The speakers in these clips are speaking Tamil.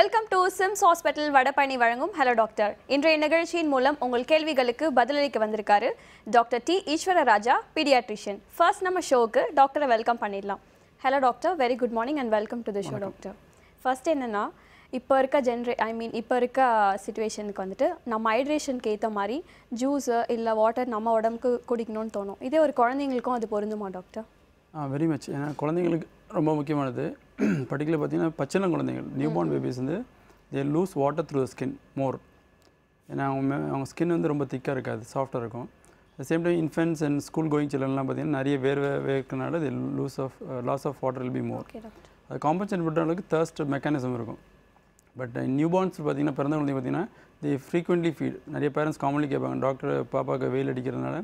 Welcome to Sims hospital Vadapalani வழங்கும் ஹலோ டாக்டர். இன்றைய நிகழ்ச்சியின் மூலம் உங்கள் கேள்விகளுக்கு பதிலளிக்க வந்திருக்காரு டாக்டர் டி ஈஸ்வர ராஜா, பீடியாட்ரிஷியன். ஃபர்ஸ்ட் நம்ம ஷோக்கு டாக்டரை வெல்கம் பண்ணிடலாம். Hello doctor, very good morning and welcome to the show doctor. First என்னன்னா, இப்போ இருக்க சிச்சுவேஷனுக்கு வந்துட்டு நம்ம ஹைட்ரேஷனுக்கு ஏற்ற மாதிரி ஜூஸு இல்லை வாட்டர் நம்ம உடம்புக்கு குடிக்கணும்னு தோணும். இதே ஒரு குழந்தைங்களுக்கும் அது பொருந்துமா டாக்டர்? Very much. ஏன்னா குழந்தைங்களுக்கு ரொம்ப முக்கியமானது. பர்டிகுலர் பார்த்தீங்கன்னா பச்சிளம் குழந்தைகள், நியூ பார்ன் பேபிஸ் வந்து they lose water through the skin more. ஏன்னா அவங்க ஸ்கின் வந்து ரொம்ப திக்காக இருக்காது, சாஃப்டாக இருக்கும். At same time infants and school going சில்ட்ரன்லாம் பார்த்தீங்கன்னா நிறைய வேர்க்கனால they loss of water will be more. அது காம்பன்சேட் பண்ணுற அளவுக்கு தர்ஸ்ட் மெக்கானிசம் இருக்கும். பட் நியூ பார்ன்ஸ் பார்த்தீங்கன்னா பிறந்த குழந்தை பார்த்தீங்கன்னா தே ஃப்ரீக்வெண்ட்லி ஃபீட். நிறைய பேரண்ட்ஸ் காமன்லி கேட்பாங்க, டாக்டர் பாப்பாவுக்கு வெயில் அடிக்கிறதுனால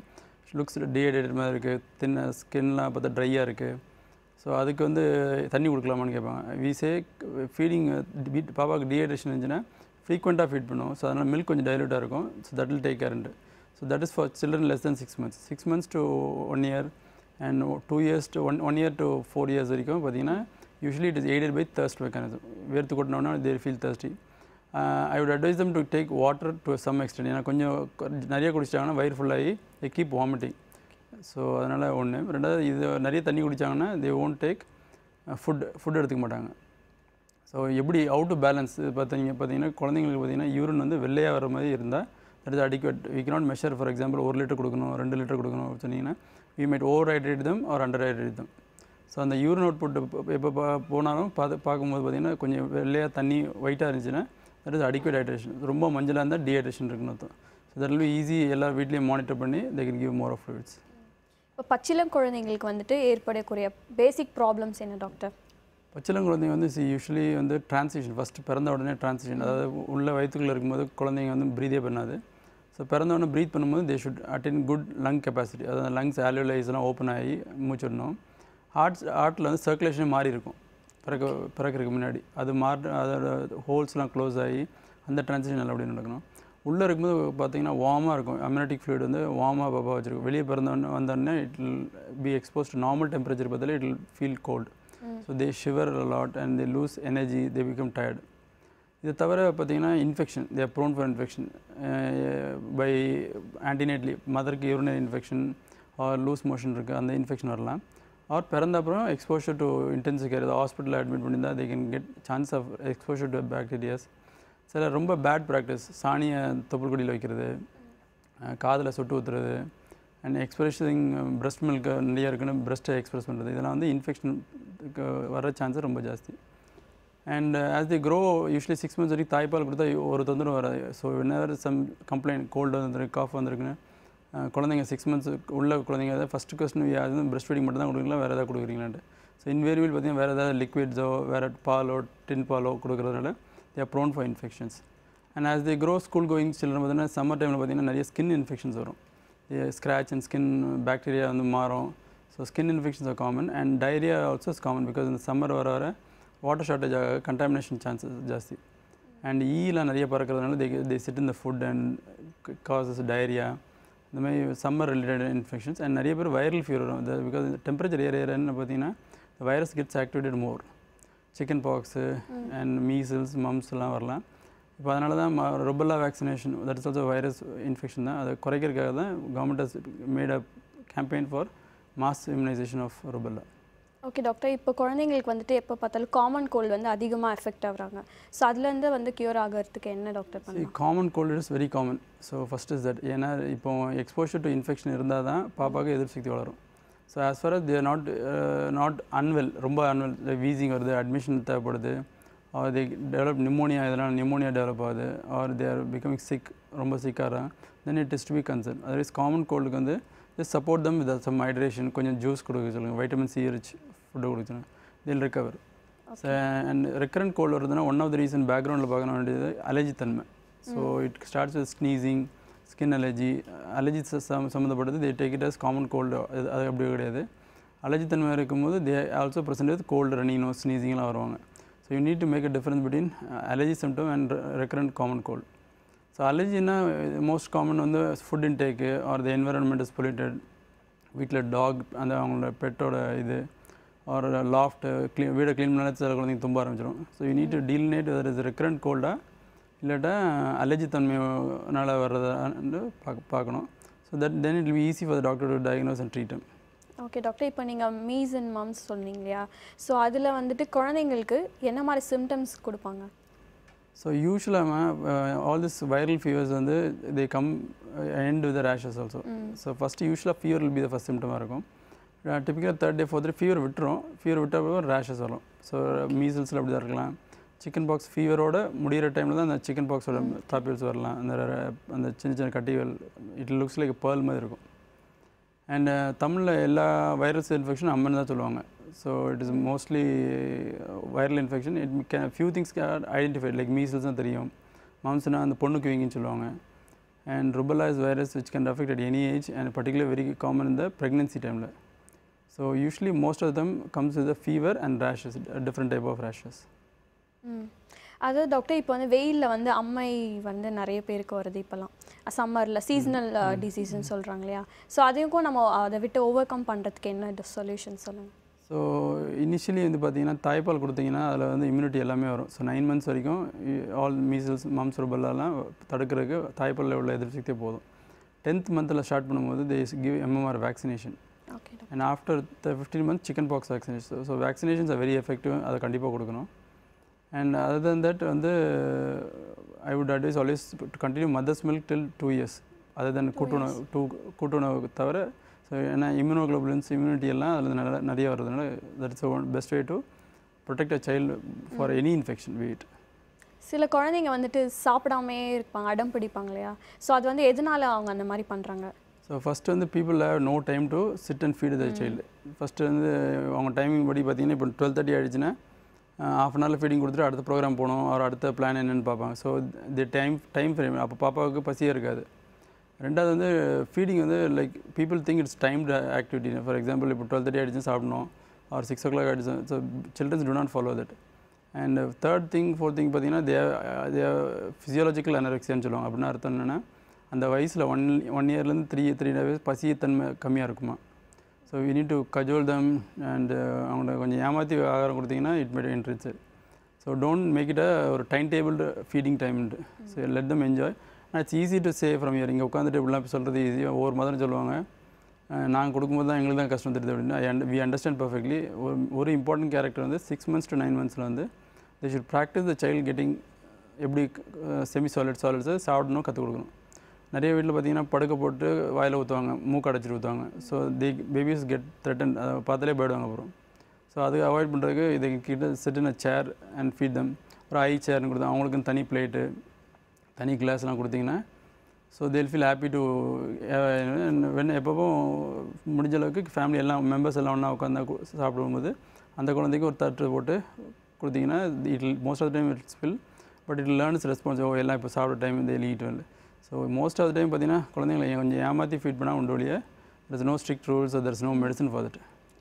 லுக்ஸ் டீஹைட்ரேட்டட் மாதிரி இருக்குது, தின்ன ஸ்கின்லாம் பார்த்தா ட்ரையாக இருக்குது, ஸோ அதுக்கு வந்து தண்ணி கொடுக்கலாமான்னு கேட்பாங்க. வீசே ஃபீடிங் பாப்பாவுக்கு டீஹைட்ரேஷன் இருந்துச்சுன்னா ஃப்ரீக்வெண்ட்டாக ஃபீட் பண்ணுவோம். ஸோ அதனால் மில்க் கொஞ்சம் டைலூட்டாக இருக்கும். ஸோ தட் வில் டேக் கேர்ன்ட்டு. So that is for children less then 6 months. 6 months to 1 year and 2 years to 1 year to 4 years வரைக்கும் பார்த்தீங்கன்னா usually it is aided by thirst mechanism. வேர்த்து கொட்டினோன்னா they feel thirsty. I would advise them to take water to some extent. ஏன்னா கொஞ்சம் நிறைய குடிச்சிட்டாங்கன்னா வயிறு ஃபுல்லாகி தே கீப் வாமிட்டிங். ஸோ அதனால் ஒன்று. ரெண்டாவது, இது நிறைய தண்ணி குடித்தாங்கன்னா தே ஓன்ட் டேக் ஃபுட் எடுத்துக்க மாட்டாங்க. ஸோ எப்படி டு பேலன்ஸ் பார்த்தீங்கன்னா குழந்தைங்களுக்கு பார்த்தீங்கன்னா யூரின் வந்து வெள்ளையாக வர மாதிரி இருந்தால் that is adequate. We cannot measure. For example 1 litre கொடுக்கணும், 2 லிட்டர் கொடுக்கணும் சொன்னீங்கன்னா we might over hydrate them or under hydrate them. So அந்த யூரின் அவுட்புட் எப்போ போனாலும் பார்க்கும்போது பார்த்தீங்கன்னா கொஞ்சம் வெள்ளையாக தண்ணி ஒயிட்டாக இருந்துச்சுன்னா தட் இஸ் அடிக்வேட் ஹைட்ரேஷன். ரொம்ப மஞ்சளாக இருந்தால் டீஹைட்ரேஷன் இருக்குன்னு அர்த்தம். So that will be easy. எல்லா வீட்லேயும் மானிட்டர் பண்ணி they can give more of fluids. இப்போ பச்சிளம் குழந்தைங்களுக்கு வந்துட்டு ஏற்படக்கூடிய பேசிக் ப்ராப்ளம்ஸ் என்ன டாக்டர்? பச்சிளம் குழந்தைங்க வந்து யூஸ்வலி வந்து டிரான்சிஷன், ஃபஸ்ட்டு பிறந்த உடனே டிரான்சிஷன், அதாவது உள்ள வயிற்றுக்குள்ளே இருக்கும்போது குழந்தைங்க வந்து ப்ரீதே பண்ணாது. ஸோ பிறந்த உடனே ப்ரீத் பண்ணும்போது they should attain good lung capacity. அதாவது லங்ஸ் ஆல்வியோலைஸ்லாம் ஓப்பன் ஆகி மூச்சிடணும். ஹார்ட்டில் வந்து சர்க்குலேஷனே மாறி இருக்கும் பிறக்கிறதுக்கு முன்னாடி. அது அதோட ஹோல்ஸ்லாம் க்ளோஸ் ஆகி அந்த டிரான்சிஷன் நல்லபடியாக நடக்கணும். உள்ளே இருக்கும்போது பார்த்தீங்கன்னா வார்மாக இருக்கும். அம்யூனிட்டிக் ஃப்ளூயிட் வந்து வார்மாக பாப்பா வச்சுருக்கும். வெளியே வந்தோடனே it will be expose to normal temperature பார்த்தாலே it will feel cold. So they shiver lot and they lose energy, they become tired. இது தவிர பார்த்தீங்கன்னா infection, they are prone for infection by antenatally. மதருக்கு urinary infection or loose motion இருக்குது, அந்த இன்ஃபெக்ஷன் வரலாம். ஆர் பிறந்த அப்புறம் எக்ஸ்போஷர் டு இன்டென்சிவ் கேர், ஹாஸ்பிட்டலில் அட்மிட் பண்ணியிருந்தால் they can get chance of exposure to bacterias. சில ரொம்ப பேட் ப்ராக்டிஸ், சாணியை தொப்புள் கொடியில் வைக்கிறது, காதில் சொட்டு ஊற்றுறது, அண்ட் எக்ஸ்பிரஷிங் பிரெஸ்ட் மில்க் நிறைய இருக்குன்னு பிரெஸ்ட்டை எக்ஸ்பிரஸ் பண்ணுறது, இதெல்லாம் வந்து இன்ஃபெக்ஷனுக்கு வர சான்ஸ் ரொம்ப ஜாஸ்தி. And as they grow usually 6 months வரைக்கும் தாய்ப்பால் கொடுத்தா ஒரு தொந்தரவு வராது. So whenever some complaint, cold வந்துருக்கு, காஃப் வந்துருக்குன்னு குழந்தைங்க 6 months உள்ள குழந்தைங்க ஏதாவது ஃபஸ்ட்டு கொஸ்டின் அது பிரெஸ்ட் ஃபீடிங் மட்டும் தான் கொடுக்குறீங்களா, வேறு ஏதாவது கொடுக்குறீங்களான்ட்டு. ஸோ இன்வேரியபிள் பார்த்தீங்கன்னா வேறு ஏதாவது லிக்விட்ஸோ வேறு பாலோ டின் பாலோ கொடுக்குறதுனால they are prone for infections. And as they grow, school going children பார்த்தீங்கன்னா சம்மர் டைமில் பார்த்தீங்கன்னா நிறைய ஸ்கின் இன்ஃபெக்ஷன்ஸ் வரும். ஸ்க்ராச் அண்ட் ஸ்கின் பாக்டீரியா வந்து மாறும். So skin infections are common. And diarrhoea also is common because இந்த சம்மர் வர வாட்டர் ஷார்ட்டேஜ் ஆக கண்டாமினேஷன் சான்சஸ் ஜாஸ்தி. அண்ட் ஈலாம் நிறைய பறக்கிறதுனால they sit in the food and causes diarrhoea, இந்த மாதிரி சம்மர் ரிலேட்டட் இன்ஃபெக்ஷன்ஸ். அண்ட் நிறைய பேர் வைரல் ஃபீவர் வரும். பிகாஸ் டெம்பரேச்சர் ஏறன்னு பார்த்தீங்கன்னா virus gets activated more. Chicken box and measles, மம்ஸ்லாம் வரலாம். இப்போ அதனால தான் rubella vaccination, that is also virus infection தான். அதை குறைக்கிறதுக்காக தான் government has made a campaign for mass immunisation of rubella. Okay doctor, இப்போ குழந்தைங்களுக்கு வந்துட்டு எப்போ பார்த்தாலும் காமன் கோல்டு வந்து அதிகமாக எஃபெக்ட் ஆகுறாங்க. ஸோ அதுலேருந்து வந்து க்யூர் ஆகிறதுக்கு என்ன டாக்டர் பண்ணுங்க? Common cold is very common. So first is that. ஏன்னா இப்போ எக்ஸ்போஷர் டு இன்ஃபெக்ஷன் இருந்தால் தான் பாப்பாவுக்கு எதிர்ப்பு சக்தி வளரும். So as far as they are not unwell, ரொம்ப அன்வெல், வீசிங் வருது, அட்மிஷன் தேவைப்படுது, ஆர் தே டெவலப் நிமோனியா, இதெல்லாம் நிமோனியா டெவலப் ஆகுது, or they are becoming sick, ரொம்ப சிக்காக, then it is to be concern. Otherwise common கோல்டுக்கு வந்து just support them with some hydration, கொஞ்சம் ஜூஸ் கொடுக்க சொல்லுங்கள், வைட்டமின் சி ரிச் ஃபுட்டு கொடுக்கணும், till recover. And recurrent cold வருதுன்னா ஒன் ஆஃப் த ரீசன் பேக்ரவுண்டில் பார்க்க வேண்டியது அலர்ஜி தன்மை. So it starts with sneezing, skin allergy. Allergy சம்மந்தப்பட்டது they take it as common cold. அது அப்படி கிடையாது. அலர்ஜி தன்மை இருக்கும்போது they also present with cold, running nose, ஸ்னீசிங்லாம் வருவாங்க. So you need to make a difference between allergy symptom and recurrent common cold. So அலர்ஜின்னா மோஸ்ட் காமன் வந்து food intake or the environment is polluted, வீட்டில் டாக் அந்த அவங்களோட பெட்டோட இது, ஆர் லாஃப்ட் வீடை க்ளீன் பண்ணாலே சில குழந்தைங்க தும்ப ஆரம்பிச்சிடும். So you need to delineate whether is recurrent கோல்டாக இல்லாட்டா அலர்ஜி தன்மையினால் வர்றதான்னு பார்க்கணும். So then it will be easy for the doctor to diagnose and treat. Okay doctor, இப்போ நீங்கள் மீஸ் அண்ட் மம்ஸ் சொன்னீங்க இல்லையா, ஸோ அதில் வந்துட்டு குழந்தைங்களுக்கு என்ன மாதிரி சிம்டம்ஸ் கொடுப்பாங்க? ஸோ யூஸ்வலாக ஆல் திஸ் வைரல் ஃபீவர்ஸ் வந்து they come end with rashes also. So first யூஸ்வலாக fever will be the first சிம்டமாக இருக்கும். டிப்பிக்கலாக 3rd day 4th day fever விட்டுரும். ஃபீவர் விட்ட அப்புறம் ரேஷஸ் வரும். ஸோ மீசல்ஸில் அப்படி தான் இருக்கலாம். சிக்கன் பாக்ஸ் ஃபீவரோட முடிகிற டைமில் தான் அந்த சிக்கன் பாக்ஸோட பாப்பிள்ஸ் வரலாம். அந்த சின்ன சின்ன கட்டிகள் இட் லுக்ஸ் லைக் பேர்ல் மாதிரி இருக்கும். அண்ட் தமிழில் எல்லா வைரஸ் இன்ஃபெக்ஷன் அம்மன் தான் சொல்லுவாங்க. So it is mostly viral infection. It can few things can identified like measles தான் தெரியும். மம்ஸ்னால் அந்த பொண்ணுக்கு வீங்கின்னு சொல்லுவாங்க. And rubella is virus which can affect at any age and particular very common இந்த ப்ரெக்னென்சி டைமில். So usually most of them comes with fever and rashes, different type of rashes. அதாவது டாக்டர், இப்போ வந்து வெயிலில் வந்து அம்மை வந்து நிறைய பேருக்கு வருது இப்போலாம், சம்மரில் சீசனல் டிசீஸ்ன்னு சொல்கிறாங்க இல்லையா, ஸோ அதையும் நம்ம அதை விட்டு ஓவர் கம் பண்ணுறதுக்கு என்ன சொல்யூஷன் சொல்லுங்கள்? ஸோ இனிஷியலி வந்து பார்த்தீங்கன்னா தாய்ப்பால் கொடுத்தீங்கன்னா அதில் வந்து இம்யூனிட்டி எல்லாமே வரும். ஸோ 9 months வரைக்கும் ஆல் மீசல்ஸ் மம்ஸ் ருபெல்லாலாம் தடுக்கிறதுக்கு தாய்ப்பாலில் உள்ள எதிர்ப்பு சக்தியே போதும். 10th month ஸ்டார்ட் பண்ணும்போது they give MMR vaccination. And after 15 months chicken box vaccination. So vaccinations are very effective, அதை கண்டிப்பாக கொடுக்கணும். And other than that வந்து I would advise always to continue mother's milk till 2 years. other than கூட்டுணவு தவிர. ஸோ ஏன்னா இம்யூனோக்ளோபுலின்ஸ் இம்யூனிட்டி எல்லாம் அதில் நிறைய வர்றதுனால that's best way to protect a child for any infection வீட். சில குழந்தைங்க வந்துட்டு சாப்பிடாமே இருப்பாங்க, அடம் பிடிப்பாங்க இல்லையா, ஸோ அது வந்து எதனால அவங்க அந்த மாதிரி பண்ணுறாங்க? ஸோ ஃபஸ்ட்டு வந்து people have no time to sit and feed the child. First வந்து அவங்க டைமிங் படி பார்த்தீங்கன்னா இப்போ 12:30 ஆகிடுச்சுன்னா half an hour ஃபீடிங் கொடுத்துட்டு அடுத்த ப்ரோக்ராம் போகணும், அவர் அடுத்த பிளான் என்னென்னு பார்ப்பாங்க. ஸோ தி டைம் ஃப்ரேம் அப்போ பாப்பாவுக்கு பசியே இருக்காது. ரெண்டாவது வந்து ஃபீடிங் வந்து like people think it's timed activity. For example இப்போ 12:30 ஆகிடுச்சு சாப்பிடணும், ஆர் 6 o'clock ஆகிடுச்சு. So children do not follow that. And third thing fourth thing பார்த்தீங்கன்னா தே ஃபிசியாலஜிக்கல் அனரெக்சியான்னு சொல்லுவாங்க. அப்படின்னா அர்த்தம் என்னென்னா அந்த வயசில் 1 yearலேருந்து 3 years பசித்தன்மை கம்மியாக இருக்குமா. So you need to cajole them and அவங்கள கொஞ்சம் ஏமாற்றி ஆகாரம் கொடுத்தீங்கன்னா it made interest. So don't make it ஒரு டைம் டேபிள்டு ஃபீடிங் டைம்ண்டு. So let them enjoy. ஆனால் it's easy to say from here. இங்கே உட்காந்துட்டு இப்படிலாம் சொல்கிறது ஈஸியாக ஒவ்வொரு மதம் சொல்லுவாங்க, நாங்கள் கொடுக்கும்போது தான் எங்களுக்கு தான் கஷ்டம் தெரியுது அப்படின்னு. We understand perfectly. ஒரு இம்பார்ட்டன்ட் கேரக்டர் வந்து 6 months to 9 months வந்து they should practise the child getting எப்படி செமி சாலிட்ஸை சாப்பிடணும் கற்றுக் கொடுக்கணும். நிறைய வீட்டில் பார்த்தீங்கன்னா படுக்க போட்டு வாயில் ஊற்றுவாங்க, மூக்கு அடைச்சிட்டு ஊற்றுவாங்க. ஸோ பேபிஸ் கெட் த்ரெட்டன், அதை பார்த்தாலே போயிடுவாங்க அப்புறம். ஸோ அதுக்கு அவாய்ட் பண்ணுறதுக்கு இதை கிட்ட sit in a chair and feed them. ஒரு ஐ சேர்னு கொடுத்தா அவங்களுக்கு தனி பிளேட்டு தனி கிளாஸ்லாம் கொடுத்தீங்கன்னா ஸோ தேல் ஃபீல் ஹாப்பி டு எப்பப்போ முடிஞ்ச அளவுக்கு ஃபேமிலி எல்லாம் மெம்பர்ஸ் எல்லாம் ஒன்றா உட்காந்து சாப்பிடும்போது அந்த குழந்தைக்கு ஒரு தட்டு போட்டு கொடுத்தீங்கன்னா it most of the time it's fill but it learns response. எல்லாம் இப்போ சாப்பிட்ற டைம் இந்த லீட் வந்து. So most of the time பார்த்தீங்கன்னா குழந்தைங்களை கொஞ்சம் ஏமாற்றி ஃபீட் பண்ணால் உண்டு ஒழிய there is no strict rules or there is no medicine for that.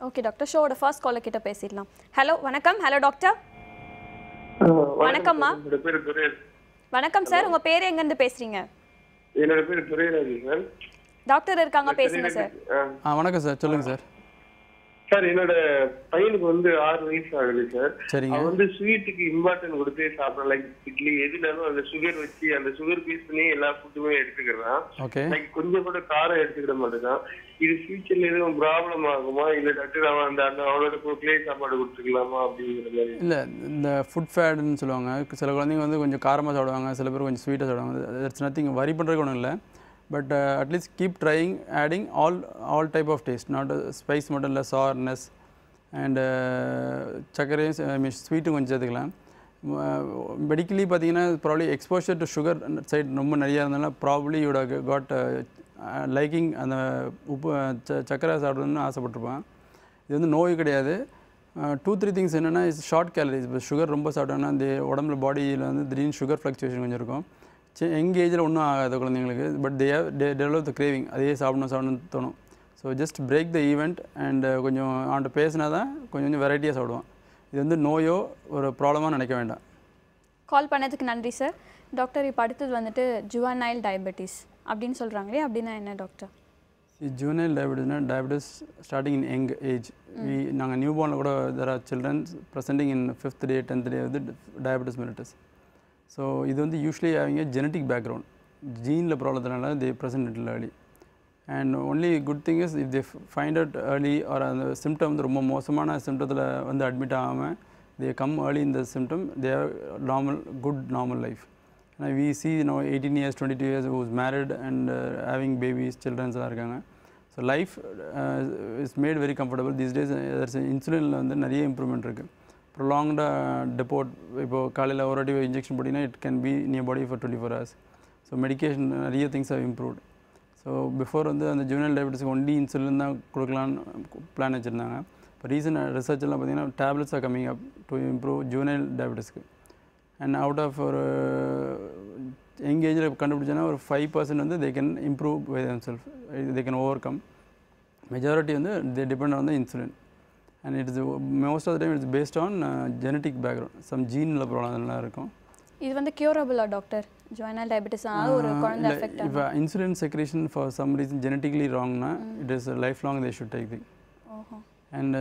Okay doctor, ஷோவோட ஃபர்ஸ்ட் காலர் கிட்ட பேசிடலாம். ஹலோ வணக்கம். Hello doctor. வணக்கம்மா. வணக்கம் சார், உங்கள் பேர் எங்கேருந்து பேசுகிறீங்க? என்னோட பேர் துரைராஜ் சார். டாக்டர் இருக்காங்க, பேசுங்க சார். வணக்கம் சார், சொல்லுங்கள் சார். சார் என்னோட பையனுக்கு வந்து 6 வயசு ஆகுது சார். அவன் வந்து ஸ்வீட்டுக்கு இம்பார்ட்டன்ட் கொடுத்து சாப்பிட்றான். லைக் இட்லி எதுனாலும் அந்த சுகர் வச்சு அந்த சுகர் பீஸ் பண்ணி எல்லா ஃபுட்டுமே எடுத்துக்கிறான். லைக் கொஞ்சம் கூட காரம் எடுத்துக்கிட மாட்டேங்கான். இது ஃபியூச்சர்ல எதுவும் ப்ராப்ளம் ஆகுமா, இல்லை டாக்டர் அவன் அந்த அவனோட போக்கிலே சாப்பாடு கொடுத்துக்கலாமா அப்படிங்கிற மாதிரி? இல்லை, இந்த ஃபுட் ஃபேடுன்னு சொல்லுவாங்க. சில குழந்தைங்க வந்து கொஞ்சம் காரமாக சாப்பிடுவாங்க, சில பேர் கொஞ்சம் ஸ்வீட்டாக சாப்பிடுவாங்க. தட்ஸ் நத்திங், வரி பண்ணுறதுக்கு ஒன்றும் இல்லை. But at least keep trying adding all type of taste, not spice மட்டும் இல்லை, sourness and சர்க்கரை ஸ்வீட்டும் கொஞ்சம் சேர்த்துக்கலாம். மெடிக்கலி பார்த்தீங்கன்னா probably exposure to sugar side ரொம்ப நிறையா இருந்தாலும் ப்ராப்ளி யூட் காட் லைக்கிங் அந்த உப்பு சர்க்கரை சாப்பிடணும்னு ஆசைப்பட்டிருப்பான். இது வந்து நோய் கிடையாது. 2-3 திங்ஸ் என்னென்னா இஸ் ஷார்ட் கேலரிஸ். இப்போ சுகர் ரொம்ப சாப்பிட்டோன்னா இந்த உடம்புல பாடியில் வந்து திடீர்னு சுகர் ஃப்ளக்சுவேஷன் கொஞ்சம் இருக்கும். யங் ஏஜில் ஒன்றும் ஆகாது குழந்தைங்களுக்கு. But they develop the craving, அதே சாப்பிடணும்னு தோணும். So just break the event and கொஞ்சம் அவன்கிட்ட பேசினா தான் கொஞ்சம் வெரைட்டியாக சாப்பிடுவான். இது வந்து நோயோ ஒரு ப்ராப்ளமாக நினைக்க வேண்டாம். கால் பண்ணதுக்கு நன்றி சார். டாக்டர், இப்போ அடுத்தது வந்துட்டு ஜுவனைல் டயபெட்டிஸ் அப்படின்னு சொல்கிறாங்களே, அப்படின்னா என்ன doctor? juvenile diabetes starting in young age. நாங்கள் நியூபார்னில் கூட there are children presenting in 5th day 10th day with diabetes mellitus. So இது வந்து யூஸ்வலி அவங்க ஜெனட்டிக் பேக்ரவுண்ட் ஜீனில் ப்ராப்ளத்தினால they present little early. And only good thing is if they find out early or அந்த symptom வந்து ரொம்ப மோசமான சிம்டத்தில் வந்து அட்மிட் ஆகாமல் they come early in the symptom, they have good normal life. And we see 18 years 22 years who is married and having babies children இருக்காங்க. So life is made very comfortable these days. There's insulin வந்து நிறைய இம்ப்ரூவ்மெண்ட் இருக்குது. prolonged depot இப்போ காலையில் ஒரு வாட்டி இன்ஜெக்ஷன் போட்டிங்கன்னா it can be in your body for 24 hours. So medication நிறைய things have improved. So before வந்து அந்த ஜூனியல் டயபெட்டிஸ்க்கு ஒன்லி இன்சுலின் தான் கொடுக்கலான்னு பிளான் வச்சுருந்தாங்க. இப்போ ரீசன்ட் ரிசர்ச்செல்லாம் பார்த்தீங்கன்னா tablets are coming up to improve juvenile டயபெட்டிஸ்க்கு. அண்ட் அவுட் ஆஃப் ஒரு யங் ஏஜில் கண்டுபிடிச்சோன்னா ஒரு 5% வந்து they can improve by themself, they can overcome. Majority வந்து they depend on the insulin. And it is most of the time it's based on genetic background, some ஜீனில் ப்ராப்ளம் இருக்கும். இது வந்து கியூரபிளா டாக்டர்? ஜுவனைல் டயபெட்டிஸ் ஒரு குழந்தை affect if insulin secretion for some reason genetically wrong na, it is lifelong they should take the and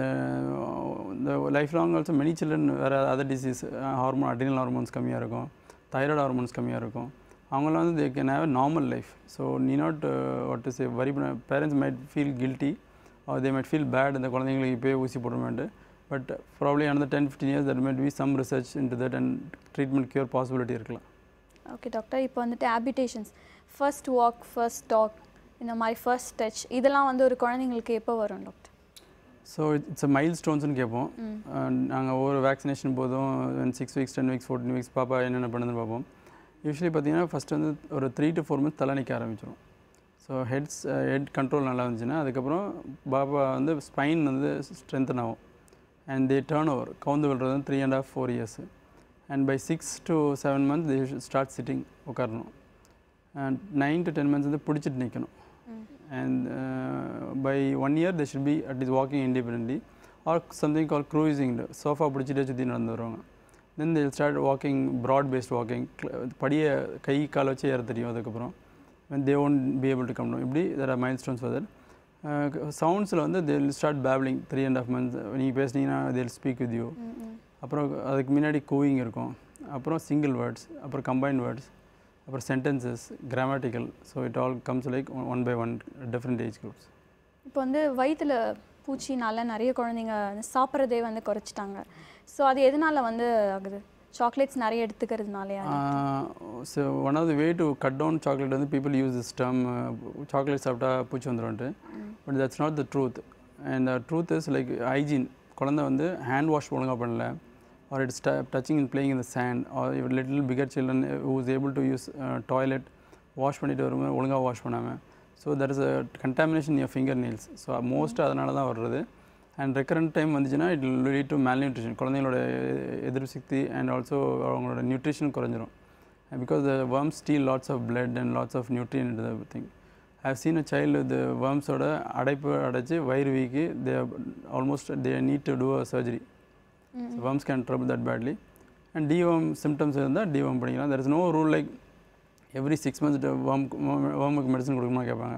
the lifelong also many children where other disease hormone adrenal hormones கம்மியா இருக்கும், thyroid hormones கம்மியா இருக்கும், அவங்கலாம் வந்து they can have a normal life. So need not what to say worry. Parents might feel guilty or they might feel bad இந்த குழந்தைகளுக்கு இப்பவே ஊசி போடுறோம்னு, but probably another 10-15 years there might be some research into that and treatment cure possibility இருக்கலாம். ஓகே டாக்டர், இப்போ வந்துட்டு habitations, first walk, first talk, இந்த மாதிரி ஃபர்ஸ்ட் டச், இதெல்லாம் வந்து ஒரு குழந்தைங்களுக்கு எப்போ வரும் doctor? So it's a mile ஸ்டோன்ஸ்னு கேட்போம். நாங்கள் ஒவ்வொரு வேக்சினேஷன் போதும் 6 weeks 10 weeks 14 weeks பாப்பா என்னென்ன பண்ணுதுன்னு பார்ப்போம். யூஸ்வலி பார்த்தீங்கன்னா ஃபஸ்ட் வந்து ஒரு 3 to 4 months தலை நிற்க ஆரம்பிச்சிடும். ஸோ ஹெட் கண்ட்ரோல் நல்லா இருந்துச்சுன்னா அதுக்கப்புறம் பாப்பா வந்து ஸ்பைன் வந்து ஸ்ட்ரென்தன் ஆகும். அண்ட் தே டேர்ன் ஓவர் கவுந்து விடுறது வந்து 3.5-4 years. And by 6 to 7 months they should start sitting உட்காரணும். And 9 to 10 months வந்து பிடிச்சிட்டு நிற்கணும். And by 1 year they should be at least walking independently or something called cruising, sofa பிடிச்சிட்டே சுற்றி நடந்து வருவாங்க. Then they will start walking broad based walking, படியை கை கால் வச்சு ஏற தெரியும். அதுக்கப்புறம் when they won't be able to come down, இப்படி there are milestones for that. சவுண்ட்ஸில் வந்து they will start babbling 3.5 months. நீங்கள் பேசுனீங்கன்னா they will speak with you. அப்புறம் அதுக்கு முன்னாடி கூவிங் இருக்கும், அப்புறம் சிங்கிள் வேர்ட்ஸ், அப்புறம் கம்பைன்ட் வேர்ட்ஸ், அப்புறம் sentences, grammatical. So it all comes like 1 by 1 different age groups. இப்போ வந்து வயிற்றில் பூச்சினால நிறைய குழந்தைங்க சாப்பிட்றதே வந்து குறைச்சிட்டாங்க. ஸோ அது எதனால் வந்து ஆகுது? சாக்லேட்ஸ் நிறைய எடுத்துக்கிறதுனாலே? So one of the way to cut down chocolate வந்து people use this term, chocolate சாப்பிட்டா பூச்சி வந்துடும்ட்டு. But that's not the truth. And the truth is like hygiene. குழந்தை வந்து ஹேண்ட் வாஷ் ஒழுங்காக பண்ணல, or it's touching and playing in the sand, or little bigger children who is able to use toilet wash பண்ணிட்டு வரும்போது ஒழுங்காக வாஷ் பண்ணாமல், so there is a contamination in your fingernails. So most அதனால தான் வர்றது. அண்ட் ரெக்கரண்ட் டைம் வந்துச்சுன்னா it will lead to malnutrition. குழந்தைங்களோட எதிர்ப்பு சக்தி அண்ட் ஆல்சோ அவங்களோட நியூட்ரிஷன் குறைஞ்சிரும். Because the worms steal lots of blood and lots of nutrient into the thing. I have seen a child with the wormsோட அடைச்சு வயிறு வீக்கி they need to do a surgery. So worms can trouble that badly. And deworm symptoms இருந்தால் deworm பண்ணிக்கலாம். There is no rule like every 6 months wormuக்கு medicine கொடுக்கணும்னு கேட்பாங்க.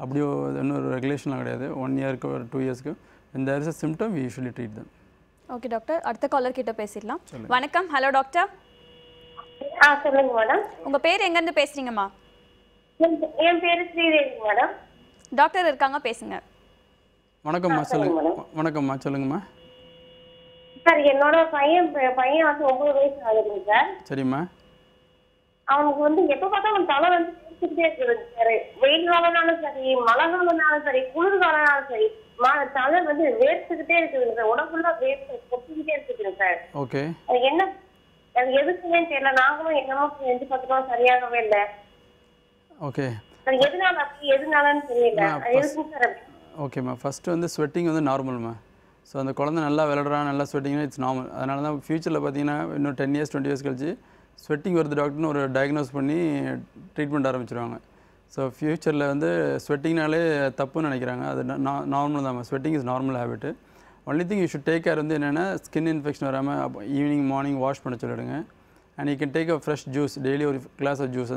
அப்படியோ இன்னொரு ரெகுலேஷன்லாம் கிடையாது. 1 yearக்கு ஒரு 2 yearsக்கு when there is a symptom we usually treat them. Okay doctor, அடுத்த காலர் கிட்ட பேசிடலாம். வணக்கம். Hello doctor. சொல்லுங்க மேடம். உங்கள் பேர் எங்கேருந்து பேசுகிறீங்கம்மா? என் பேர் ஸ்ரீதேவி மேடம். டாக்டர் இருக்காங்க, பேசுங்க. வணக்கம்மா, சொல்லுங்க. வணக்கம்மா, சொல்லுங்கம்மா. சார், என்னோட பையன் வந்து 9 வயசு ஆகுதுங்க சார். சரிம்மா. அவனுக்கு வந்து எப்ப பார்த்தா அவன் தலை வந்து பேசிக்கிட்டே இருக்குதுங்க சார். வெயில் காலம்னாலும் சரி, மழை காலம்னாலும் சரி, குளிர் காலம்னாலும் சரி, தலை வந்து வேர்த்துக்கிட்டே இருக்குதுங்க சார். உடம்புல வேர்த்து கொட்டிக்கிட்டே இருக்குதுங்க சார். ஓகே. அது என்ன, அது எதுக்குன்னு தெரியல. நாங்களும் என்னமோ செஞ்சு பார்த்துட்டோம், சரியாகவே இல்லை. ஓகே. அது எதனால அப்படி, எதனாலன்னு தெரியல. அது எதுக்குங்க சார்? ஓகேம்மா, ஃபஸ்ட்டு வந்து ஸ்வெட்டிங் வந்து நார்மல்மா. ஸோ அந்த குழந்தை நல்லா விளையாடுறான், நல்லா ஸ்வெட்டிங்னா இட்ஸ் நார்மல். அதனால தான் ஃபியூச்சரில் பார்த்தீங்கன்னா இன்னும் 10 years 20 years கழிச்சு ஸ்வெட்டிங் வருது டாக்டர்னு ஒரு டயக்னோஸ் பண்ணி ட்ரீட்மெண்ட் ஆரம்பிச்சிருவாங்க. ஸோ ஃப்யூச்சரில் வந்து ஸ்வெட்டிங்னாலே தப்புன்னு நினைக்கிறாங்க. அது நார்மல் தான். Sweating is normal habit. Only thing you should take care வந்து என்னென்னா ஸ்கின் இன்ஃபெக்ஷன் வராமல் ஈவினிங் மார்னிங் வாஷ் பண்ண சொல்லிவிடுங்க. And you can take a fresh juice, daily ஒரு கிளாஸ் ஆஃப் ஜூஸ்.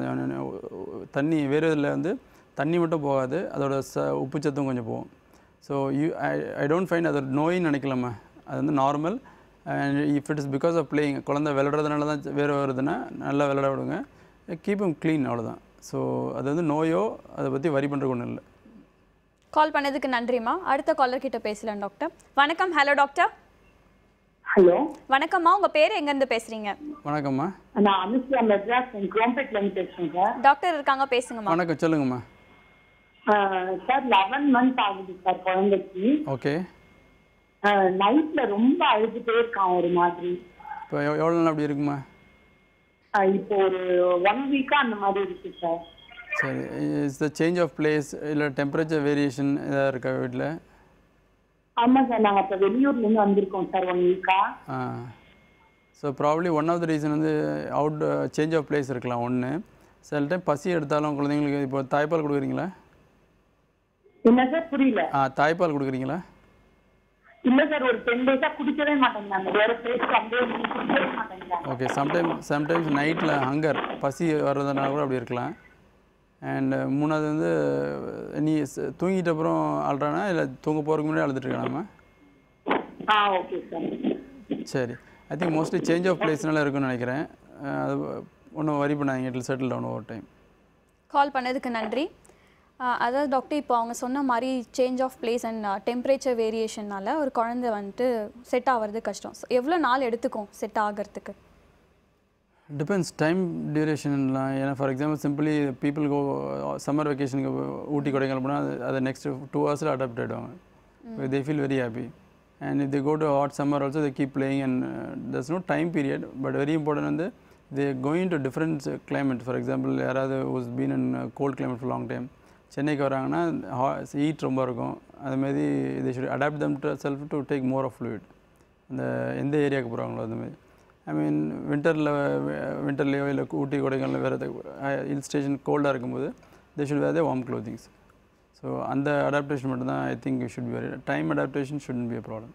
தண்ணி வேறு இதில் வந்து தண்ணி மட்டும் போகாது, அதோட உப்புச்சத்தும் கொஞ்சம் போகும். ஸோ ஐ டோன்ட் ஃபைண்ட் அது நோயின்னு நினைக்கலாமா, அது வந்து normal. And if it is because of playing, குழந்தை விளையாடுறதுனால தான் வேறு வருதுன்னா நல்லா விளையாட விடுங்க, கீப் ஹிம் க்ளீன், அவ்வளோதான். ஸோ அது வந்து நோயோ அதை பற்றி வரி பண்ணுறதுக்கு ஒன்றும் இல்லை. கால் பண்ணதுக்கு நன்றிம்மா. அடுத்த காலர் கிட்ட பேசலாம் டாக்டர். வணக்கம். Hello doctor. ஹலோ வணக்கம்மா, உங்க பேர் எங்க இருந்து பேசுறீங்க? வணக்கம்மா, நான் அனுஷியா மெட்ராஸ் குரோம்பேட்ல இருந்து பேசுறேன் சார். டாக்டர் இருக்காங்க, பேசுங்கம்மா. வணக்கம், சொல்லுங்கம்மா. சார் 11 months ஆகுது சார் குழந்தைக்கு. ஓகே. நைட்ல ரொம்ப அழுதுட்டே இருக்கான் ஒரு மாதிரி. இப்போ எவ்வளோ நாள் அப்படி இருக்குமா? இப்போ ஒரு 1 week அந்த மாதிரி இருக்கு சார். சரி, is the change of place இல்லை டெம்பரேச்சர் வேரியேஷன் ஏதாவது இருக்கா வீட்டில்? ஆமாம் சார், நாங்கள் இப்போ வெளியூர்லேருந்து வந்திருக்கோம் sir 1 week. So probably one of the reason வந்து சேஞ்ச் ஆஃப் பிளேஸ் இருக்கலாம் ஒன்று. சில டைம் பசி எடுத்தாலும் குழந்தைங்களுக்கு, இப்போ தாய்ப்பால் கொடுக்குறீங்களா? என்ன சார் புரியல? தாய்ப்பால் கொடுக்குறீங்களா? இல்லை சார், ஒரு 10 days குடிக்கவே மாட்டேங்கிறாங்க. வேறு பிளேஸ் குடிக்கவே மாட்டேங்கிறாங்க. ஓகே. சம்டைம்ஸ் நைட்டில் ஹங்கர், பசி வர்றதுனால கூட அப்படி இருக்கலாம். அண்ட் மூணாவது வந்து நீ தூங்கிட்ட அப்புறம் அழுறானா இல்லை தூங்க போகிறதுக்கு முன்னாடி அழுதுட்டு இருக்கானாமா? Okay sir. சரி, I think mostly change of பிளேஸ்னால இருக்குன்னு நினைக்கிறேன். அது ஒன்றும் வரி பண்ணாதீங்க, it will settle down over time. Call பண்ணதுக்கு நன்றி. அதாவது டாக்டர், இப்போ அவங்க சொன்ன மாதிரி change of place and temperature வேரியேஷனால் ஒரு குழந்தை வந்துட்டு செட் ஆகிறது கஷ்டம். எவ்வளோ நாள் எடுத்துக்கும் செட் ஆகிறதுக்கு? டிபெண்ட்ஸ் டைம் டியூரேஷன்லாம். ஏன்னா for example simply people go summer வெக்கேஷனுக்கு ஊட்டி கொடைக்கானல் போனால் அதை நெக்ஸ்ட் 2 hours அடாப்ட் ஆகிடுவாங்க. They feel very happy. And if they go to hot summer also they keep playing and that's no time period. But very important வந்து they going to different climate. For example யாராவது was been in cold climate for long time, சென்னைக்கு வராங்கன்னா ஹீட் ரொம்ப இருக்கும். அதுமாரி தே should adapt them to self to take more of fluid. அந்த எந்த ஏரியாவுக்கு போகிறாங்களோ அதுமாரி. ஐ மீன் வின்டர்லேயோ இல்லை ஊட்டி கொடைக்கானல் வேறு ஹில் ஸ்டேஷன் கோல்டாக இருக்கும்போது they should where they warm clothings. So அந்த அடாப்டேஷன் மட்டும்தான் I think you should be very time adaptation shouldn't be a problem.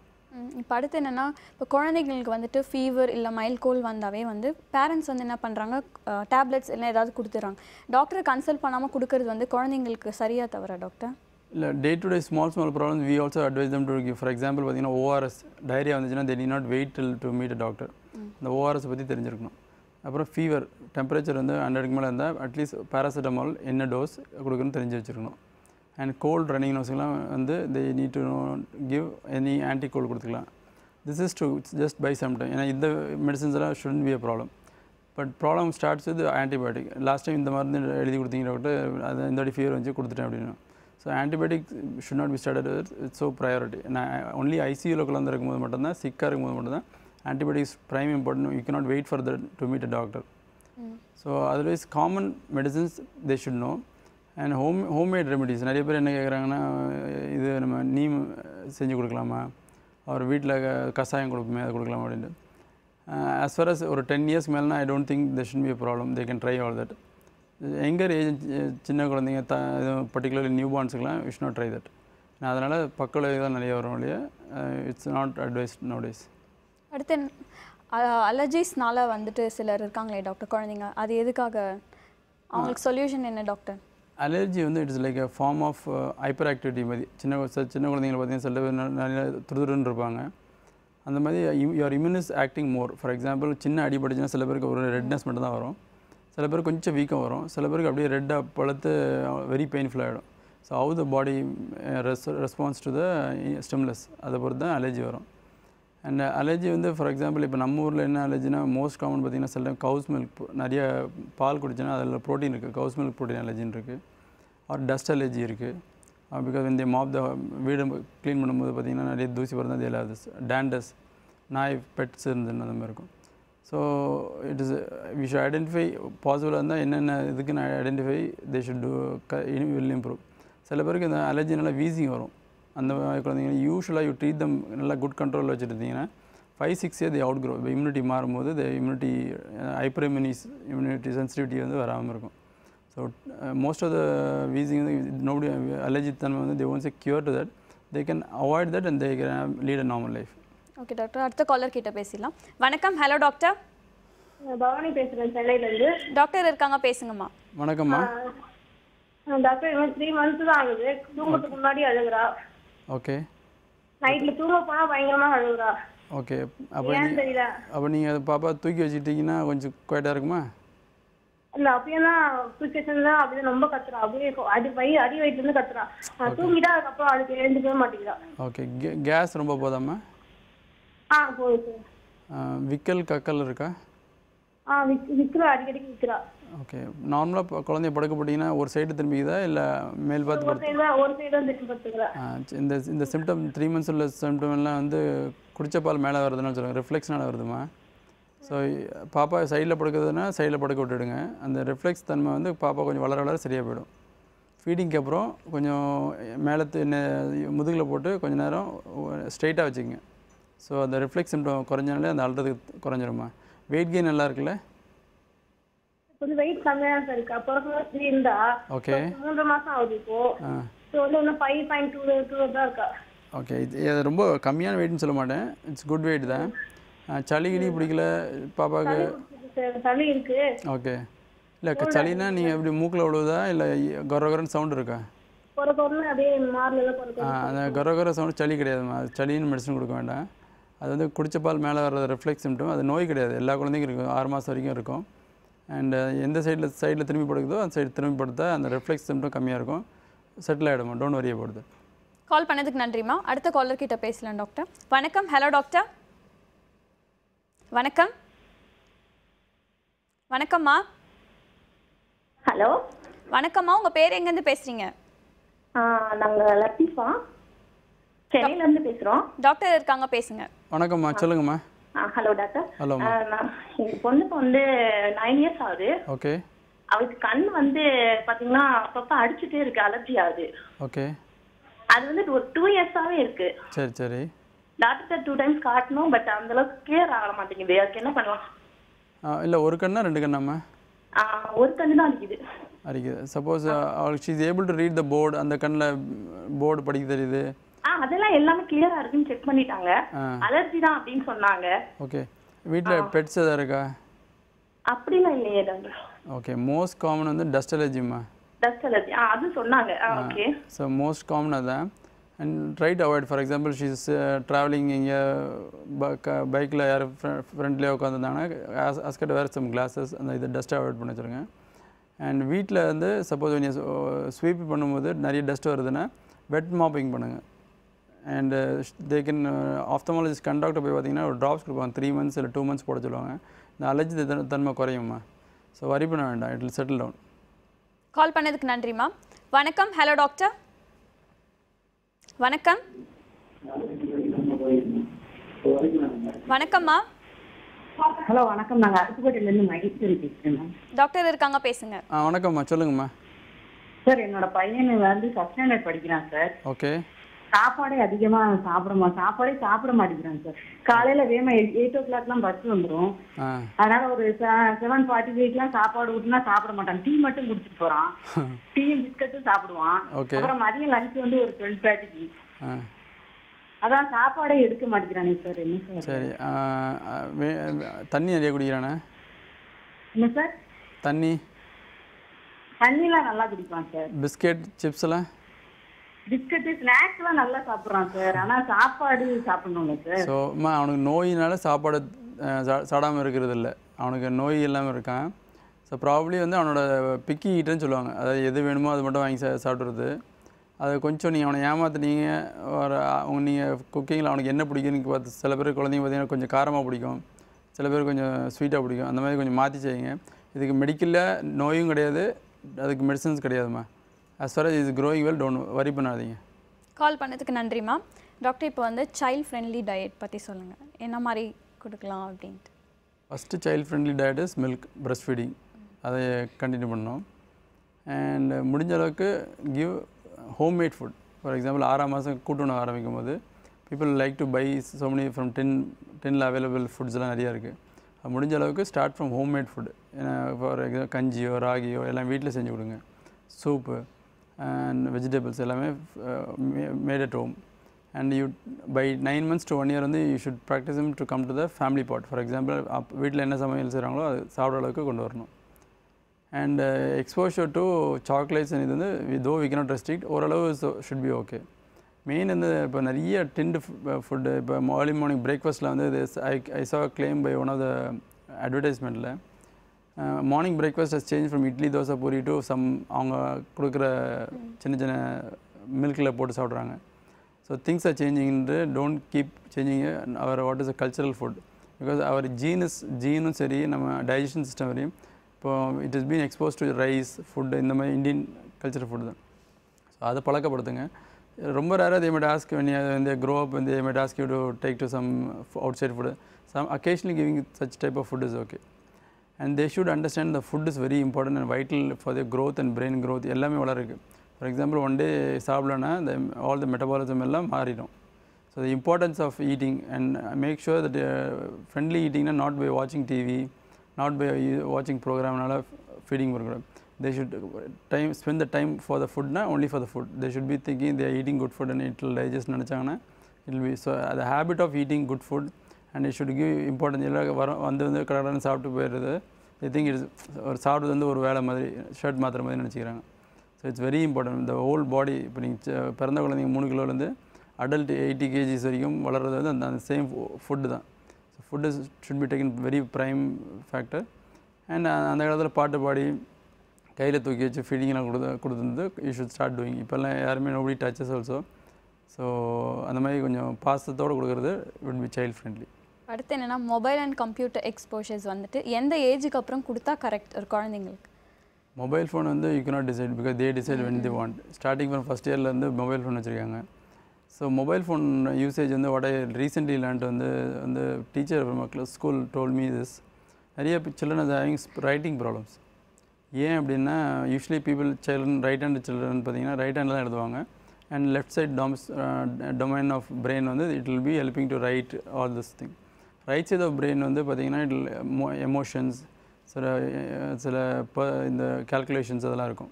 இப்போ அடுத்து என்னென்னா, இப்போ குழந்தைங்களுக்கு வந்துட்டு ஃபீவர் இல்லை மைல்ட் கோல்ட் வந்தாவே வந்து பேரண்ட்ஸ் வந்து என்ன பண்ணுறாங்க, டேப்லெட்ஸ் இல்லை ஏதாவது கொடுத்துட்றாங்க. டாக்டரை கன்சல்ட் பண்ணாமல் கொடுக்கறது வந்து குழந்தைங்களுக்கு சரியாக தவிர டாக்டர்? இல்லை, day to day small problems we also advise them to give. For example பார்த்தீங்கன்னா ஓஆர்எஸ், டயரியா வந்துச்சுன்னா they need not wait till to meet a doctor. இந்த ஓஆர்எஸ் பற்றி தெரிஞ்சிருக்கணும். அப்புறம் ஃபீவர், டெம்பரேச்சர் வந்து 100க்கு மேலே இருந்தால் அட்லீஸ்ட் பேராசிட்டமால் என்ன டோஸ் கொடுக்குன்னு தெரிஞ்சு வச்சுருக்கணும். அண்ட் கோல்டு ரன்னிங் நோஸ்க்கெலாம் வந்து they need to give any anti cold கொடுத்துக்கலாம். This is to just buy some time. ஏன்னா இந்த மெடிசன்ஸ் எல்லாம் shouldn't be a problem. But problem starts with antibiotic. Last time இந்த மருந்து எழுதி கொடுத்தீங்க டாக்டர், அது இந்த வாட்டி ஃபீவர் வச்சு கொடுத்துட்டேன் அப்படின்னு. So antibiotic should not be started it's so priority. நான் ஒன்லி ஐசியூவில் குழந்தை இருக்கும்போது மட்டும்தான், சிக்காக இருக்கும்போது மட்டும்தான் antibiotics prime important. You cannot wait for that to meet a doctor. So otherwise common medicines they should know. And homemade remedies. நிறைய பேர் என்ன கேட்குறாங்கன்னா, இது நம்ம நீம் செஞ்சு கொடுக்கலாமா, அவர் வீட்டில் கஷாயம் கொடுப்போமே அதை கொடுக்கலாமா அப்படின்ட்டு. as far as ஒரு 10 years மேலேனா I don't think there shouldn't be a problem. They can try all that. younger age சின்ன குழந்தைங்க பர்டிகுலர்லி நியூ பார்ன்ஸுக்கெலாம் you should not try that. அதனால் பக்கவிளைவு தான் நிறைய வரும் இல்லையா, இட்ஸ் நாட் அட்வைஸ்ட் நowadays. அடுத்து அலர்ஜிஸ்னால வந்துட்டு சிலர் இருக்காங்களே டாக்டர் குழந்தைங்க, அது எதுக்காக, அவங்களுக்கு சொல்யூஷன் என்ன டாக்டர்? அலர்ஜி வந்து it's like a form of hyper activity மாதிரி. சின்ன குழந்தைங்களை பார்த்தீங்கன்னா சில பேர் நிறைய துருதுருன்னு இருப்பாங்க. அந்த மாதிரி your immune is acting more. For example சின்ன அடிபட்டுச்சுன்னா சில பேருக்கு ஒரு ரெட்னஸ் மட்டும் தான் வரும், சில பேருக்கு கொஞ்சம் வீக்கம் வரும், சில பேருக்கு அப்படியே ரெட்டாக பழுத்து வெரி பெயின்ஃபுல் ஆகிடும். So how the body response to the stimulus, அதை பொறுத்து தான் அலர்ஜி வரும். அண்ட் அலர்ஜி வந்து ஃபார் எக்ஸாம்பிள் இப்போ நம்ம ஊரில் என்ன அலர்ஜினா மோஸ்ட் காமன் பார்த்திங்கன்னா சில டைம் கவுஸ் மில்க், நிறைய பால் குடிச்சோன்னா அதில் ப்ரோட்டீன் இருக்குது, கவுஸ் மில்க் ப்ரோட்டீன் அலர்ஜின்னு இருக்குது. ஆர் டஸ்ட் அலர்ஜி இருக்குது. பிகாஸ் இந்த மாப் த வீடு க்ளீன் பண்ணும்போது பார்த்திங்கன்னா நிறைய தூசி வரதான் அது எல்லாது டேண்டஸ், நாய் பெட்ஸ் இருந்துன்னு அந்த மாதிரி இருக்கும். So it is we should identify பாசிபிளாக இருந்தால் என்னென்ன இதுக்குன்னு identify they should do will improve. சில பேருக்கு இந்த அலர்ஜி நல்லா வீசிங் வரும். அந்த மாதிரி குழந்தைங்க யூஸ்வலாக யூ ட்ரீட் தம் நல்லா குட் கண்ட்ரோலில் வச்சுருந்தீங்கன்னா 5-6 years they outgrow. இப்போ இம்யூனிட்டி மாறும்போது the immunity hyper immunity sensitivity வந்து வராமல் இருக்கும். So most of the wheezing வந்து நோபடி அலர்ஜி தன்மை வந்து they won't say cure to that, they can avoid that and they can lead a normal life. Okay doctor, அடுத்த காலர் கிட்ட பேசலாம். வணக்கம். Hello doctor. பவானி பேசுகிறேன் சென்னையிலேருந்து. டாக்டர் இருக்காங்க, பேசுங்கம்மா. வணக்கம்மா. டாக்டர் இவன் 3 months தான் ஆகுது. தூங்கறதுக்கு முன்னாடி அழுகுறா. ஓகே. நைட்ல தூங்க போனா பயங்கரமா அழுகுறா. ஓகே. அப்போ நீங்கள் அதை பாப்பா தூக்கி வச்சுக்கிட்டீங்கன்னா கொஞ்சம் குவைட்டாக இருக்குமா? இல்லை அப்படியே தான் தூக்கிச்சுன்னா அப்படியே ரொம்ப கத்துறா. அப்படியே அடி வயிற்றுலேருந்து கத்துறா. தூங்கிட்டா அதுக்கப்புறம் அதுக்கு எழுந்துக்கவே மாட்டேங்கிறா. ஓகே. கேஸ் ரொம்ப போதாமா? போகுது சார். விக்கல் கக்கல் இருக்கா? விற்கிறா, அடிக்கடிக்கு விற்கிறா. ஓகே. நார்மலாக குழந்தைய படுக்க போட்டிங்கன்னா ஒரு சைடு திரும்பிக்குதா இல்லை மேல் பார்த்து ஒரு சைடு தான் திரும்பி படுத்துக்கிறா. இந்த சிம்டம் 3 months உள்ள சிம்டம் எல்லாம் வந்து குடிச்ச பால் மேலே வருதுன்னு சொல்லுவாங்க, ரிஃப்ளெக்ஸ்னால வருதுமா. ஸோ பாப்பா சைடில் படுக்கிறதுனா சைடில் படுக்க விட்டுடுங்க. அந்த ரிஃப்ளெக்ஸ் தன்மை வந்து பாப்பா கொஞ்சம் வளர வளர சரியாக போயிடும். ஃபீடிங்க்கு அப்புறம் கொஞ்சம் மேலே முதுகில் போட்டு கொஞ்சம் நேரம் ஸ்ட்ரைட்டாக வச்சுக்கோங்க. ஸோ அந்த ரிஃப்ளெக்ஸ் சிம்டம் குறைஞ்சனாலே அந்த அழுறதுக்கு குறைஞ்சிருமா. வெயிட் கெயின் நல்லா இருக்குல்ல? கொஞ்சம் வெயிட் கம்மியா தான் இருக்கு. அப்புறம் இருந்தா ஓகே 3 மாசம் ஆகுது இப்போ. ஸோ வந்து இன்னும் 5.2 தான் இருக்கா. ஓகே. இது ரொம்ப கம்மியான வெயிட்னு சொல்ல மாட்டேன், இட்ஸ் குட் வெயிட் தான். சளி கிளி பிடிக்கல பாப்பாவுக்கு? சளி இருக்கு. ஓகே. இல்லை சளினா நீங்கள் எப்படி மூக்கில் விழுவுதா இல்லை கொரகொரன்னு சவுண்ட் இருக்கா? அப்படியே அந்த கொரகொர சவுண்ட் சளி கிடையாதுமா. அது சளின்னு மெடிசன் கொடுக்க வேண்டாம். அது வந்து குடிச்ச பால் மேலே வர்ற ரிஃப்ளெக்ஸ் சிம்டம். அது நோய் கிடையாது, எல்லா குழந்தைக்கும் இருக்கும், 6 மாதம் வரைக்கும் இருக்கும். அண்ட் எந்த சைடில் திரும்பி படுக்குதோ அந்த சைடு திரும்பி படுத்தா அந்த ரிஃப்ளெக்ஸ் சிம்டம் கம்மியாக இருக்கும், செட்டில் ஆகிடுமா. Don't worry about that. Call பண்ணதுக்கு நன்றிம்மா. அடுத்த காலர் கிட்ட பேசலாம் டாக்டர். வணக்கம். Hello doctor. வணக்கம். வணக்கம்மா. ஹலோ வணக்கம்மா, உங்கள் பேர் எங்கேருந்து பேசுகிறீங்க? நாங்கள் லத்தீஃபா, சென்னையிலேருந்து பேசுகிறோம். டாக்டர் இருக்காங்க, பேசுங்க. வணக்கம்மா, சொல்லுங்கம்மா. Hello doctor. ஹலோ. எங்கள் பொண்ணுக்கு வந்து 9 years ஆகுது. ஓகே. அவளுக்கு கண் வந்து பார்த்தீங்கன்னா அப்பப்போ அடிச்சுட்டே இருக்கு, அலர்ஜி ஆகுது. ஓகே. அது வந்து ஒரு 2 years-ஆவே இருக்கு. சரி சரி. டாக்டர் 2 times காட்டணும், பட் அந்த அளவுக்கு கிளியர் ஆக மாட்டேங்குது. அதுக்கு என்ன பண்ணலாம்? இல்லை ஒரு கண்ணா 2 கண்ணாம்மா? ஒரு கண்ணு தான் அடிக்குது. சப்போஸ் அவளுக்கு she is able to read the board, அந்த கண்ணில் போர்டு படிக்க தெரியுது? அதெல்லாம் எல்லாமே கிளியரா இருக்குன்னு செக் பண்ணிட்டாங்க. அலர்ஜி தான் அப்படின்னு சொன்னாங்க. ஓகே. வீட்டில் பெட்ஸ் எதாவது இருக்கா? அப்படிலாம் இல்லையே டாக்டர். ஓகே. மோஸ்ட் காமன் வந்து டஸ்ட் அலர்ஜிம்மா. டஸ்ட் அலர்ஜி அது சொன்னாங்க. ஓகே. ஸோ மோஸ்ட் காமன் அதான். And try to avoid. For example she is travelling, இங்கே பைக்கில் யார் ஃப்ரெண்ட்லேயே உட்காந்துருந்தாங்கன்னா அஸ்கட் வேர் சம் கிளாஸஸ், அந்த இது டஸ்ட்டை அவாய்ட் பண்ண வச்சுருங்க. அண்ட் வீட்டில் வந்து சப்போஸ் நீங்கள் ஸ்வீப் பண்ணும்போது நிறைய டஸ்ட் வருதுன்னா வெட் மாப்பிங் பண்ணுங்கள். And they can ophthalmologist contactor போய் பார்த்தீங்கன்னா ஒரு ட்ராப்ஸ் கொடுப்பாங்க, 3 months இல்லை 2 months போட சொல்லுவாங்க. இந்த அலர்ஜி தன்மை குறையும்மா. ஸோ வரி பண்ண வேண்டாம், இட் வில் செட்டில் டவுன். கால் பண்ணதுக்கு நன்றிம்மா. வணக்கம். Hello doctor. வணக்கம். வணக்கம்மா. ஹலோ வணக்கம். நாங்கள் அருப்புக்கோட்டையிலேருந்து மகேஸ்வரி பேசுகிறேன். டாக்டர் இருக்காங்க, பேசுங்க. வணக்கம்மா, சொல்லுங்கம்மா. சார் என்னோட பையன் வந்து 1st standard படிக்கிறான் சார். ஓகே. சாப்பாடே அதிகமாக சாப்பாடே சாப்பிட மாட்டேங்கிறான் சார். காலையில் வேமா 8 o'clock பஸ் வந்துடும். அதனால ஒரு 7:45 சாப்பாடு ஊட்டினா சாப்பிட மாட்டான். டீ மட்டும் குடிச்சிட்டு போறான். டீயும் பிஸ்கட்டும் சாப்பிடுவான். அப்புறம் மதியம் லஞ்ச் வந்து ஒரு 12:30. அதான் சாப்பாடே எடுக்க மாட்டேங்கிறானே சார். என்ன சார்? சரி. தண்ணி நிறைய குடிக்கிறானே? என்ன சார்? தண்ணிலாம் நல்லா குடிப்பான் சார். பிஸ்கெட் சிப்ஸ் எல்லாம்? பிஸ்கட்டு ஸ்நாக்ஸ்லாம் நல்லா சாப்பிட்றான் சார். ஆனால் சாப்பாடு சாப்பிடணும்ல சார். ஸோ அவனுக்கு நோயினால சாப்பாடு சாடாமல் இருக்கிறது இல்லை, அவனுக்கு நோய் இல்லாமல் இருக்கான். ஸோ ப்ராப்ளி வந்து அவனோட பிக்கி ஈட்டுன்னு சொல்லுவாங்க, அதாவது எது வேணுமோ அது மட்டும் வாங்கி சாப்பிட்றது. அது கொஞ்சம் நீங்கள் அவனை ஏமாத்துனீங்க. நீங்கள் குக்கிங்கில் அவனுக்கு என்ன பிடிக்குன்னு பார்த்து, சில பேர் குழந்தைங்க பார்த்தீங்கன்னா கொஞ்சம் காரமாக பிடிக்கும், சில பேர் கொஞ்சம் ஸ்வீட்டாக பிடிக்கும். அந்த மாதிரி கொஞ்சம் மாற்றி செய்யுங்க. இதுக்கு மெடிக்கலில் நோயும் கிடையாது, அதுக்கு medicines கிடையாதுமா. as far as is growing well, don't worry பண்ணாதீங்க. கால் பண்ணதுக்கு நன்றிம்மா. டாக்டர் இப்போ வந்து சைல்ட் ஃப்ரெண்ட்லி டயட் பற்றி சொல்லுங்கள், என்ன மாதிரி கொடுக்கலாம் அப்படின்ட்டு. First child friendly diet is milk, breast feeding, அதை கண்டினியூ பண்ணணும். அண்ட் முடிஞ்ச அளவுக்கு give homemade food. For example 6ஆம் மாதம் கூட்டுணவு ஆரம்பிக்கும் போது people like to buy so many from டென்னில் அவைலபிள் ஃபுட்ஸ்லாம் நிறையா இருக்குது. அது முடிஞ்ச அளவுக்கு ஸ்டார்ட் ஃப்ரம் ஹோம்மேட் ஃபுட். ஏன்னா ஃபார் எக்ஸாம்பிள் கஞ்சியோ ராகியோ எல்லாம் வீட்டில் செஞ்சு கொடுங்க. சூப்பு and vegetables எல்லாமே made at home. And you by 9 months to 1 year வந்து you should practice them to come to the family pot. For example வீட்டில் என்ன சமையல் செய்கிறாங்களோ அது சாப்பிட்ற அளவுக்கு கொண்டு வரணும். அண்ட் எக்ஸ்போஷர் டு சாக்லேட்ஸ் இது வந்து தோ வி cannot restrict ஓரளவு ஷுட் பி ஓகே. மெயின் வந்து இப்போ நிறைய டின்டு ஃபுட்டு இப்போ ஏர்லி மார்னிங் பிரேக்ஃபாஸ்ட்டில் வந்து I saw a claim by one of the advertisementல morning breakfast has changed from idli dosa puri to அவங்க கொடுக்குற சின்ன சின்ன மில்கில் போட்டு சாப்பிட்றாங்க. ஸோ திங்ஸ் ஆர் சேஞ்சிங்ன்று don't keep changing our what is a cultural food because our ஜீனும் சரி நம்ம டைஜஷன் சிஸ்டம் வரையும் இப்போ it is been expose to rice food இந்த மாதிரி இந்தியன் கல்ச்சரல் ஃபுட் தான். ஸோ அதை பழக்கப்படுத்துங்க. ரொம்ப ரேராக they might ask when they grow up when they might ask you to take to some outside food. Some occasionally giving such type of food is okay. And they should understand the food is very important and vital for their growth and brain growth. எல்லாமே வளருக்கு. For example, one day சாப்பிடலன்னா all the metabolism எல்லாம் மாறிடும். So the importance of eating and make sure that friendly eating not by watching TV, not by watching program, feeding program. They should spend the time for the food, only for the food. They should be thinking they are eating good food and it will digest. It will be so the habit of eating good food and it should give importance. வந்து கடகடன்னு சாப்பிட்டு போயிடுறது. They think it's சாப்பிட்றது வந்து ஒரு வேலை மாதிரி ஷர்ட் மாத்திர மாதிரி நினச்சிக்கிறாங்க. So it's very important. இந்த ஹோல் பாடி இப்போ நீங்கள் பிறந்த குழந்தைங்க 3 கிலோலேருந்து அடல்ட் 80 kgs வரைக்கும் வளர்கிறது வந்து அந்த சேம் ஃபுட்டு தான். So food should be taken very prime factor. And அந்த காலத்தில் பாட்டு பாடி கையில் தூக்கி வச்சு ஃபீடிங்லாம் கொடுத்துருந்து யூ ஷுட் ஸ்டார்ட் டூயிங். இப்போல்லாம் யாருமே நோபடி டச்சஸ் ஆல்சோ. ஸோ அந்த மாதிரி கொஞ்சம் பாசத்தோடு கொடுக்குறது வுட் பி சைல்ட் ஃப்ரெண்ட்லி. அடுத்து என்னென்னா மொபைல் அண்ட் கம்ப்யூட்டர் எக்ஸ்போஷர்ஸ் வந்துட்டு எந்த ஏஜுக்கு அப்புறம் கொடுத்தா கரெக்ட் ஒரு குழந்தைங்களுக்கு? மொபைல் ஃபோன் வந்து you cannot decide because they decide when they want. Starting from first இயர்லேருந்து மொபைல் ஃபோன் வச்சுருக்காங்க. ஸோ மொபைல் ஃபோன் யூசேஜ் வந்து what I recently learned வந்து teacher from a school told me this. நிறைய children are having writing problems. ஏன் அப்படின்னா usually children right hand children பார்த்தீங்கன்னா ரைட் ஹேண்டில் தான் எழுதுவாங்க. And left side domain of brain வந்து it will be helping to write all this thing. Right side of brain வந்து பார்த்திங்கன்னா இட் எமோஷன்ஸ் சில இந்த கேல்குலேஷன்ஸ் அதெல்லாம் இருக்கும்.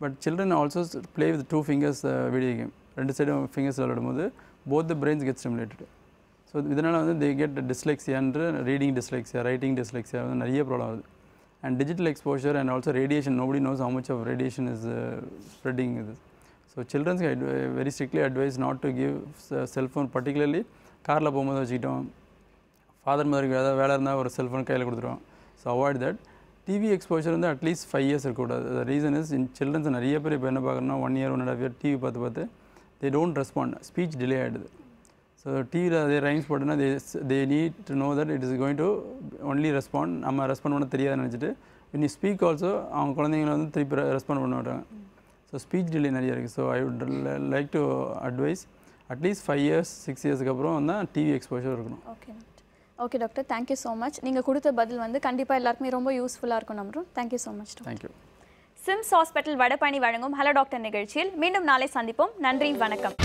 But children also play with 2 fingers video game. 2 சைடும் ஃபிங்கர்ஸ் விளையாடும்போது both the brains get stimulated. So இதனால் வந்து தே கெட் டிஸ்லெக்ஸியான்ற ரீடிங் டிஸ்லெக்ஸியா ரைட்டிங் டிஸ்லெக்ஸியா வந்து நிறைய ப்ராப்ளம் வருது. And digital exposure and also radiation nobody knows how much of radiation is spreading இது. ஸோ சில்ட்ரன்ஸ்க்கு very strictly advise not to give cellphone. Particularly காரில் போகும்போது வச்சுக்கிட்டோம். ஃபாதர் மதருக்கு ஏதாவது வேலை இருந்தால் ஒரு செல்ஃபோன் கையில் கொடுத்துருவோம். So avoid that. TV exposure வந்து அட்லீஸ்ட் 5 years இருக்கக்கூடாது. ரீசன் இஸ் சில்ட்ரன்ஸ் நிறைய பேர் இப்போ என்ன பார்க்குறோன்னா 1 year 1.5 year டிவி பார்த்து they don't respond. Speech delay ஆகிடுது. ஸோ டிவியில் அதே ரைம்ஸ் போட்டுன்னா they need to know that it is going to only respond. நம்ம ரெஸ்பாண்ட் பண்ண தெரியாதுன்னு நினச்சிட்டு when you speak ஆல்சோ அவங்க குழந்தைங்களை வந்து திருப்பி ரெஸ்பாண்ட் பண்ண மாட்டாங்க. ஸோ ஸ்பீச் டிலே நிறைய இருக்குது. So I would like to advice at least 5 years 6 yearsக்கு அப்புறம் தான் டிவி எக்ஸ்போஷர் இருக்கணும். Okay doctor, thank you so much. நீங்கள் கொடுத்த பதில் வந்து கண்டிப்பாக எல்லாருக்குமே ரொம்ப யூஸ்ஃபுல்லாக இருக்கும் நம்புறோம். Thank you so much. Thank you. Sims hospital Vadapalani வழங்கும் ஹலோ டாக்டர் நிகழ்ச்சியில் மீண்டும் நாளை சந்திப்போம். நன்றி, வணக்கம்.